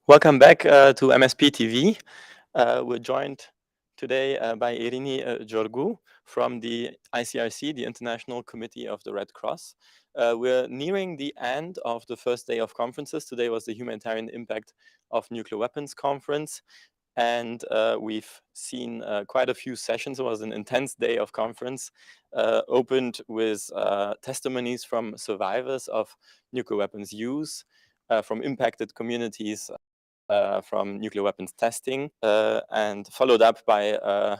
Welcome back to MSP TV. We're joined today by Irini Georgu from the ICRC, the International Committee of the Red Cross. We're nearing the end of the first day of conferences. Today was the Humanitarian Impact of Nuclear Weapons Conference. And we've seen quite a few sessions. It was an intense day of conference, opened with testimonies from survivors of nuclear weapons use, from impacted communities, from nuclear weapons testing, and followed up by a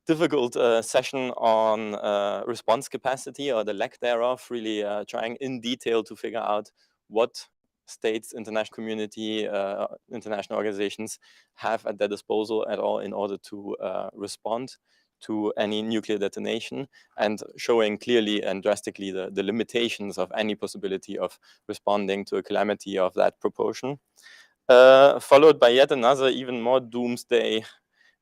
difficult session on response capacity or the lack thereof, really trying in detail to figure out what states, international community, international organizations have at their disposal at all in order to respond to any nuclear detonation, and showing clearly and drastically the limitations of any possibility of responding to a calamity of that proportion. Followed by yet another even more doomsday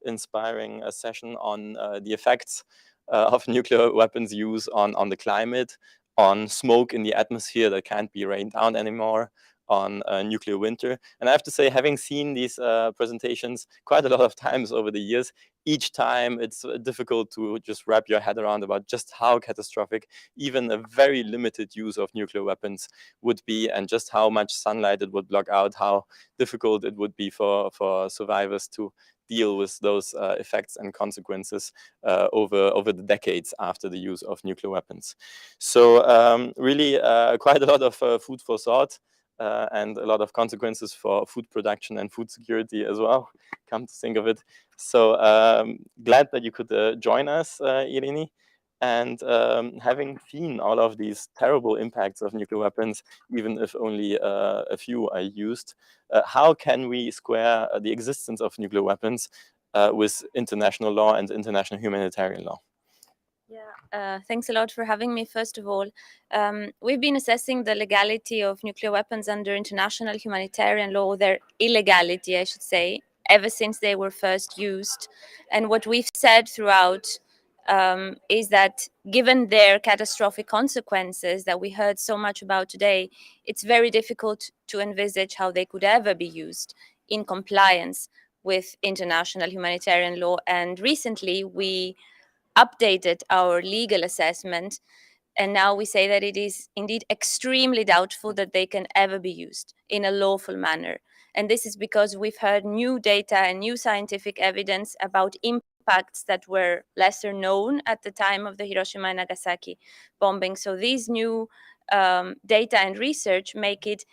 inspiring session on the effects of nuclear weapons use on the climate, on smoke in the atmosphere that can't be rained down anymore, on nuclear winter. And I have to say, having seen these presentations quite a lot of times over the years, each time it's difficult to just wrap your head around about just how catastrophic even a very limited use of nuclear weapons would be, and just how much sunlight it would block out, how difficult it would be for survivors to deal with those effects and consequences over the decades after the use of nuclear weapons. So really quite a lot of food for thought. And a lot of consequences for food production and food security as well, come to think of it. So glad that you could join us, Irini. And having seen all of these terrible impacts of nuclear weapons, even if only a few are used, how can we square the existence of nuclear weapons with international law and international humanitarian law? Yeah, thanks a lot for having me. First of all, we've been assessing the legality of nuclear weapons under international humanitarian law, their illegality, I should say, ever since they were first used. And what we've said throughout is that given their catastrophic consequences that we heard so much about today, it's very difficult to envisage how they could ever be used in compliance with international humanitarian law. And recently, we updated our legal assessment, and now we say that it is indeed extremely doubtful that they can ever be used in a lawful manner. And this is because we've heard new data and new scientific evidence about impacts that were lesser known at the time of the Hiroshima and Nagasaki bombing. So these new data and research make it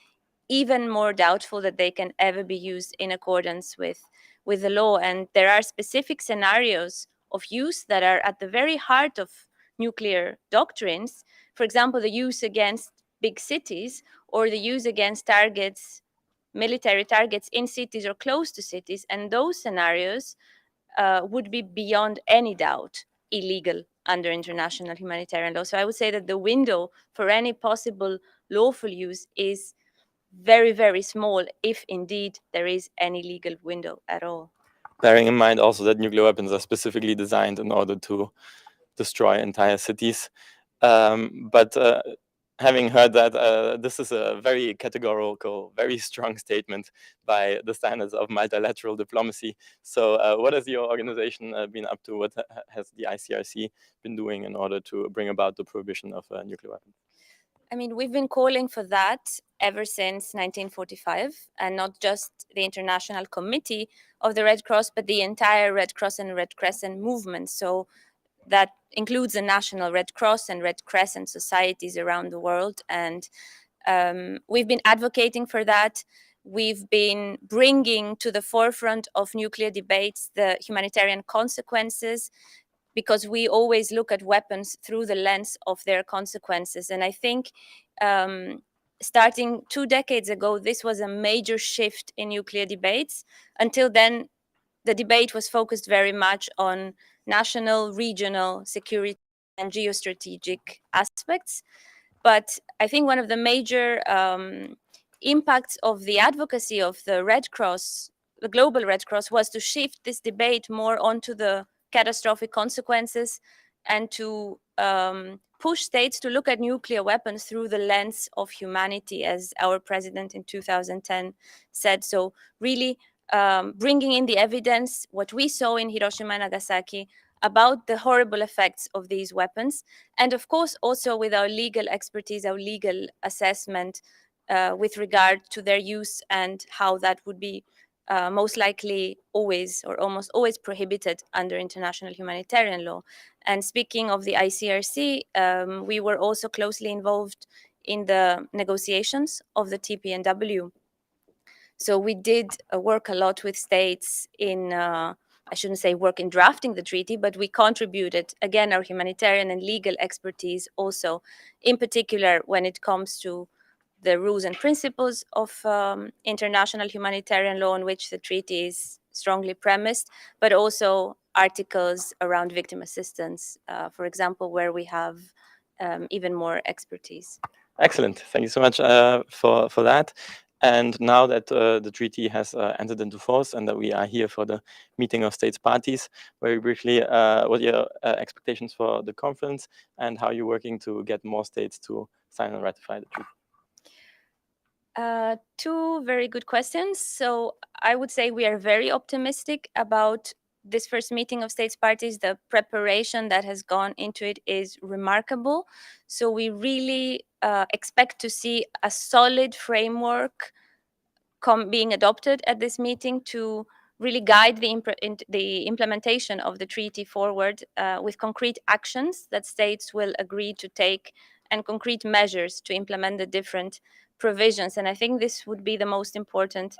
even more doubtful that they can ever be used in accordance with the law. And there are specific scenarios of use that are at the very heart of nuclear doctrines. For example, the use against big cities, or the use against targets, military targets in cities or close to cities. And those scenarios would be beyond any doubt illegal under international humanitarian law. So I would say that the window for any possible lawful use is very, very small, if indeed there is any legal window at all. Bearing in mind also that nuclear weapons are specifically designed in order to destroy entire cities. But having heard that, this is a very categorical, very strong statement by the standards of multilateral diplomacy. So what has your organization been up to? What has the ICRC been doing in order to bring about the prohibition of nuclear weapons? I mean, we've been calling for that ever since 1945, and not just the International Committee of the Red Cross, but the entire Red Cross and Red Crescent movement. So that includes the National Red Cross and Red Crescent societies around the world. And we've been advocating for that. We've been bringing to the forefront of nuclear debates the humanitarian consequences, because we always look at weapons through the lens of their consequences. And I think starting 2 decades ago, this was a major shift in nuclear debates. Until then, the debate was focused very much on national, regional security and geostrategic aspects. But I think one of the major impacts of the advocacy of the Red Cross, the Global Red Cross, was to shift this debate more onto the catastrophic consequences, and to push states to look at nuclear weapons through the lens of humanity, as our president in 2010 said. So really bringing in the evidence, what we saw in Hiroshima and Nagasaki, about the horrible effects of these weapons. And of course, also with our legal expertise, our legal assessment with regard to their use and how that would be most likely always or almost always prohibited under international humanitarian law. And speaking of the ICRC, we were also closely involved in the negotiations of the TPNW. So we did work a lot with states in, I shouldn't say work in drafting the treaty, but we contributed, again, our humanitarian and legal expertise also, in particular when it comes to the rules and principles of international humanitarian law on which the treaty is strongly premised, but also articles around victim assistance, for example, where we have even more expertise. Excellent. Thank you so much for that. And now that the treaty has entered into force and that we are here for the meeting of states parties, very briefly, what are your expectations for the conference and how you're working to get more states to sign and ratify the treaty? Two very good questions. So I would say we are very optimistic about this first meeting of states parties. The preparation that has gone into it is remarkable. So we really expect to see a solid framework being adopted at this meeting to really guide the implementation of the treaty forward with concrete actions that states will agree to take and concrete measures to implement the different provisions. And I think this would be the most important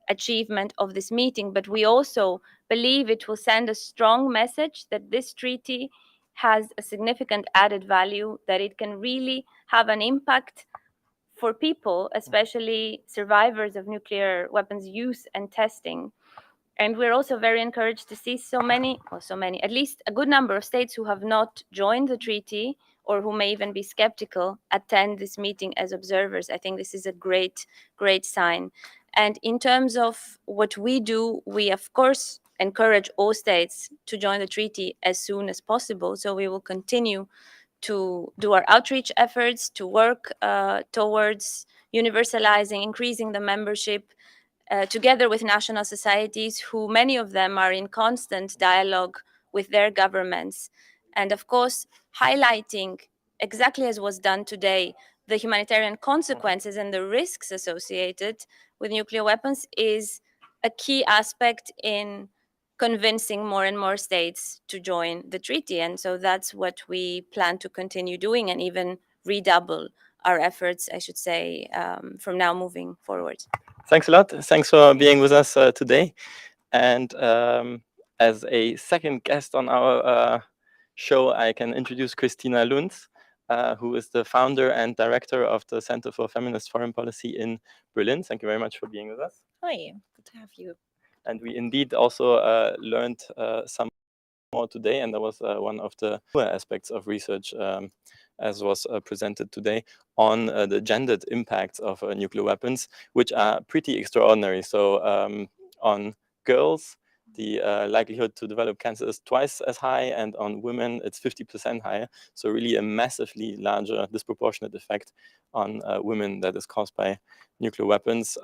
achievement of this meeting. But we also believe it will send a strong message that this treaty has a significant added value, that it can really have an impact for people, especially survivors of nuclear weapons use and testing. And we're also very encouraged to see at least a good number of states who have not joined the treaty or who may even be skeptical attend this meeting as observers. I think this is a great, great sign. And in terms of what we do, we of course encourage all states to join the treaty as soon as possible. So we will continue to do our outreach efforts, to work towards universalizing, increasing the membership, together with national societies, who many of them are in constant dialogue with their governments. And of course, highlighting, exactly as was done today, the humanitarian consequences and the risks associated with nuclear weapons is a key aspect in convincing more and more states to join the treaty. And so that's what we plan to continue doing and even redouble our efforts, I should say, from now moving forward. Thanks a lot. Thanks for being with us today. And as a second guest on our show, I can introduce Christina Lunz, who is the founder and director of the Center for Feminist Foreign Policy in Berlin. Thank you very much for being with us. Hi, good to have you. And we indeed also learned some more today, and that was one of the aspects of research as was presented today on the gendered impacts of nuclear weapons, which are pretty extraordinary. So on girls, the likelihood to develop cancer is twice as high, and on women, it's 50% higher. So really a massively larger disproportionate effect on women that is caused by nuclear weapons.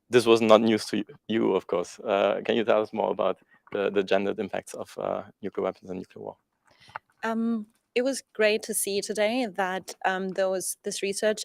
This was not news to you, of course. Can you tell us more about the gendered impacts of nuclear weapons and nuclear war? It was great to see today that this research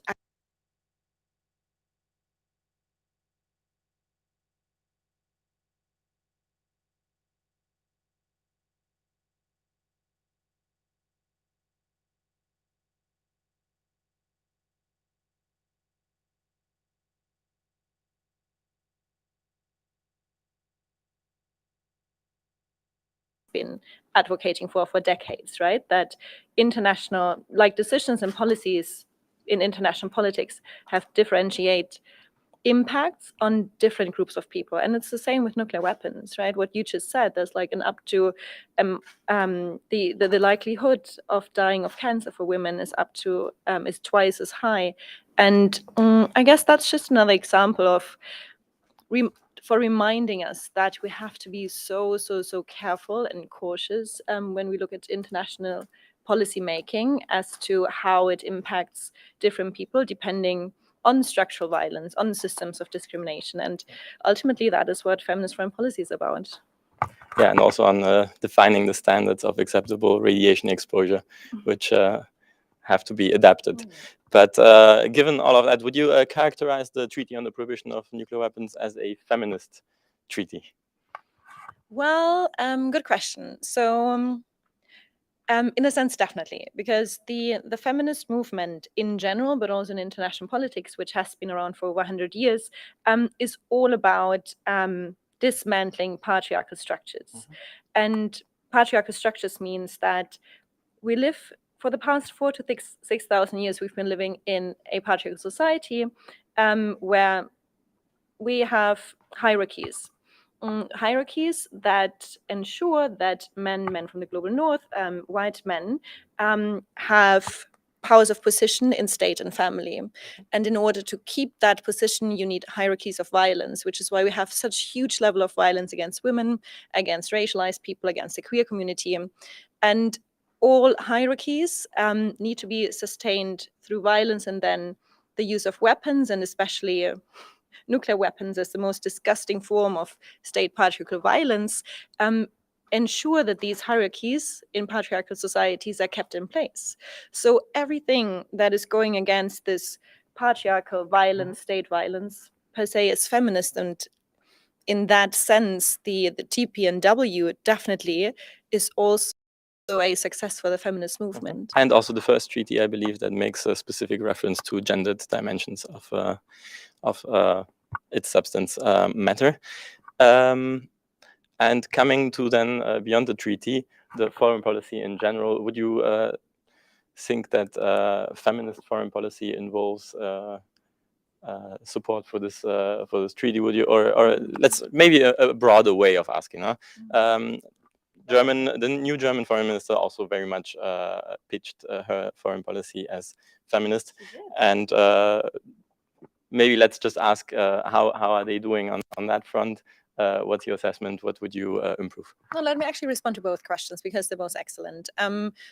been advocating for decades, right? That international, like decisions and policies in international politics have differentiate impacts on different groups of people. And it's the same with nuclear weapons, right? What you just said, there's like an up to the likelihood of dying of cancer for women is up to is twice as high. And I guess that's just another example of reminding us that we have to be so careful and cautious when we look at international policy making as to how it impacts different people depending on structural violence, on systems of discrimination. And ultimately, that is what feminist foreign policy is about. Yeah, and also on defining the standards of acceptable radiation exposure, which have to be adapted. But given all of that, would you characterize the Treaty on the Prohibition of Nuclear Weapons as a feminist treaty? Well, good question. So, in a sense, definitely, because the feminist movement in general, but also in international politics, which has been around for over 100 years, is all about dismantling patriarchal structures. And patriarchal structures means that we live, for the past 4,000 to 6,000 years, we've been living in a patriarchal society where we have hierarchies. Hierarchies that ensure that men from the global north, white men, have powers of position in state and family. And in order to keep that position, you need hierarchies of violence, which is why we have such huge level of violence against women, against racialized people, against the queer community. And all hierarchies need to be sustained through violence, and then the use of weapons, and especially nuclear weapons as the most disgusting form of state patriarchal violence, ensure that these hierarchies in patriarchal societies are kept in place. So everything that is going against this patriarchal violence, state violence, per se, is feminist. And in that sense, the TPNW definitely is also a success for the feminist movement. And also the first treaty, I believe, that makes a specific reference to gendered dimensions of its substance matter. And coming to then beyond the treaty, the foreign policy in general, would you think that feminist foreign policy involves support for this treaty? Would you, or let's maybe a broader way of asking, huh? The new German foreign minister also very much pitched her foreign policy as feminist, and maybe let's just ask how are they doing on that front? What's your assessment? What would you improve? Well, let me actually respond to both questions because they're both excellent.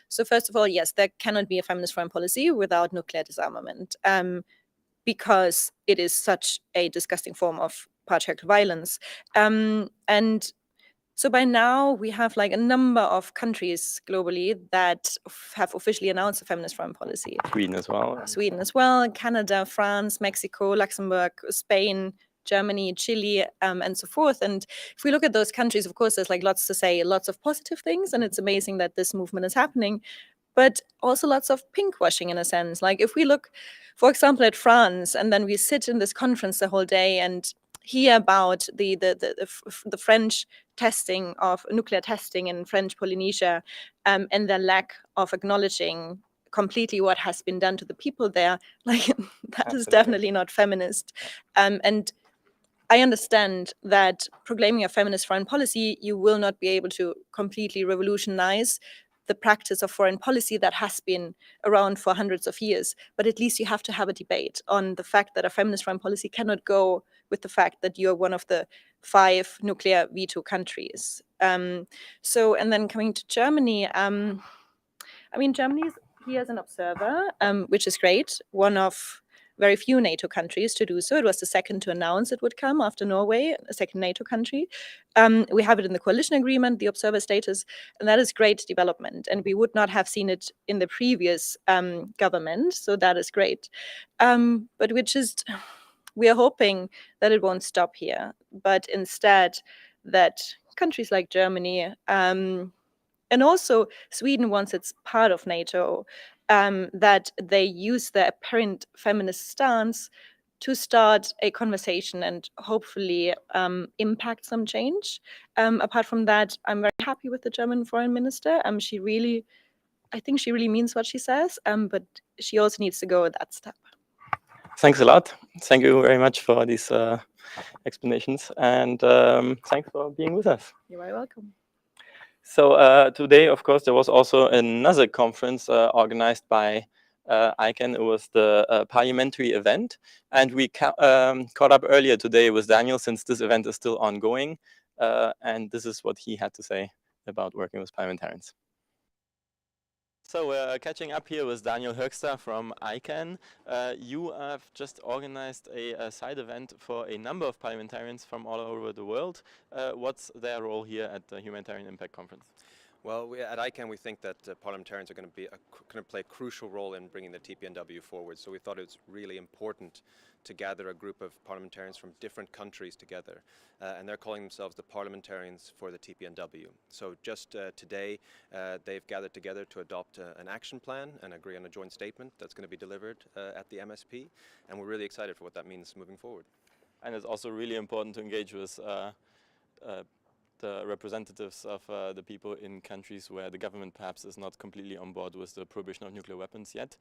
So first of all, yes, there cannot be a feminist foreign policy without nuclear disarmament, because it is such a disgusting form of patriarchal violence. And so by now we have like a number of countries globally that have officially announced a feminist foreign policy. Sweden as well, Canada, France, Mexico, Luxembourg, Spain, Germany, Chile, and so forth. And if we look at those countries, of course, there's like lots to say, lots of positive things, and it's amazing that this movement is happening, but also lots of pinkwashing in a sense. Like if we look, for example, at France, and then we sit in this conference the whole day and hear about the French testing of nuclear testing in French Polynesia, and the lack of acknowledging completely what has been done to the people there, like that is definitely not feminist. And I understand that proclaiming a feminist foreign policy, you will not be able to completely revolutionize the practice of foreign policy that has been around for hundreds of years. But at least you have to have a debate on the fact that a feminist foreign policy cannot go with the fact that you're one of the 5 nuclear veto countries. And then coming to Germany, Germany is here as an observer, which is great. One of very few NATO countries to do so. It was the second to announce it would come after Norway, a second NATO country. We have it in the coalition agreement, the observer status, and that is great development. And we would not have seen it in the previous government, so that is great. But we are hoping that it won't stop here, but instead that countries like Germany, and also Sweden, once it's part of NATO, that they use their apparent feminist stance to start a conversation and hopefully impact some change. Apart from that, I'm very happy with the German foreign minister. I think she really means what she says, but she also needs to go that step. Thanks a lot. Thank you very much for these explanations, and thanks for being with us. You're very welcome. So today, of course, there was also another conference organized by ICANN. It was the parliamentary event, and we caught up earlier today with Daniel, since this event is still ongoing, and this is what he had to say about working with parliamentarians. So we're catching up here with Daniel Höxter from ICANN. You have just organized a side event for a number of parliamentarians from all over the world. What's their role here at the Humanitarian Impact Conference? Well, at ICANN we think that parliamentarians are going to play a crucial role in bringing the TPNW forward. So we thought it was really important to gather a group of parliamentarians from different countries together, and they're calling themselves the Parliamentarians for the TPNW. So just today they've gathered together to adopt an action plan and agree on a joint statement that's going to be delivered at the MSP, and we're really excited for what that means moving forward. And it's also really important to engage with the representatives of the people in countries where the government perhaps is not completely on board with the prohibition of nuclear weapons yet.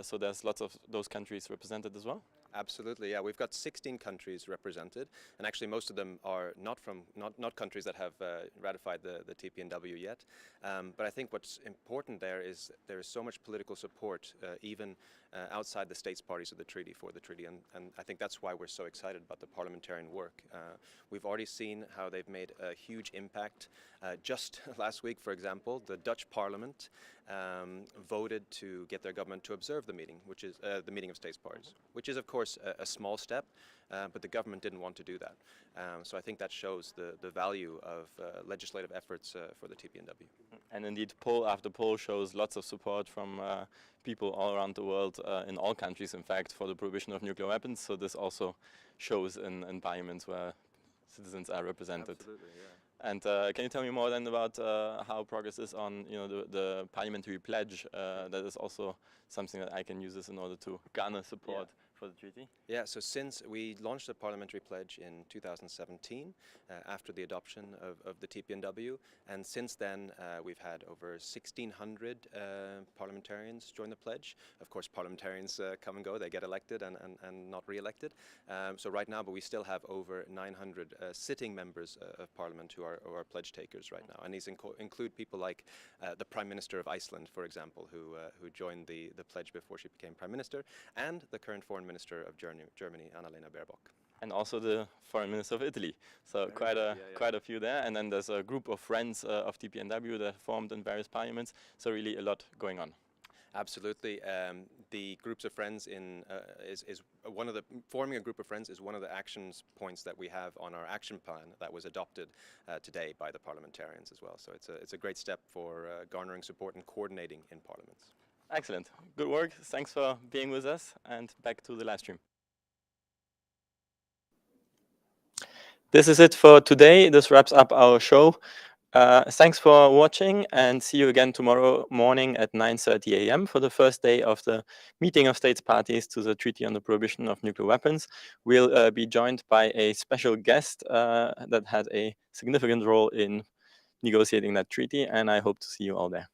So there's lots of those countries represented as well? Absolutely, yeah. We've got 16 countries represented, and actually most of them are not countries that have ratified the TPNW yet. But I think what's important there is so much political support, even outside the states parties of the treaty for the treaty, and I think that's why we're so excited about the parliamentarian work. We've already seen how they've made a huge impact. Just last week, for example, the Dutch Parliament voted to get their government to observe the meeting, which is the meeting of states parties, which is of course a small step, but the government didn't want to do that. So I think that shows the value of legislative efforts for the TPNW. And indeed, poll after poll shows lots of support from people all around the world, in all countries in fact, for the prohibition of nuclear weapons. So this also shows in parliaments where citizens are represented. Absolutely, yeah. And can you tell me more then about how progress is on the Parliamentary Pledge? That is also something that ICANN uses in order to garner support for the treaty. Yeah, so since we launched the Parliamentary Pledge in 2017, after the adoption of the TPNW, and since then we've had over 1,600 parliamentarians join the pledge. Of course, parliamentarians come and go, they get elected and not re-elected. So right now, but we still have over 900 sitting members of Parliament who are pledge takers right now. And these include people like the Prime Minister of Iceland, for example, who joined the pledge before she became Prime Minister, and the current Foreign Minister of Germany, Annalena Baerbock. And also the Foreign Minister of Italy. So quite a few there. And then there's a group of friends of TPNW that formed in various parliaments. So really a lot going on. Absolutely. The groups of friends forming a group of friends is one of the actions points that we have on our action plan that was adopted today by the parliamentarians as well. So it's a great step for garnering support and coordinating in parliaments. Excellent. Good work. Thanks for being with us, and back to the live stream. This is it for today. This wraps up our show. Thanks for watching, and see you again tomorrow morning at 9:30 a.m. for the first day of the meeting of states parties to the Treaty on the Prohibition of Nuclear Weapons. We'll be joined by a special guest that had a significant role in negotiating that treaty, and I hope to see you all there.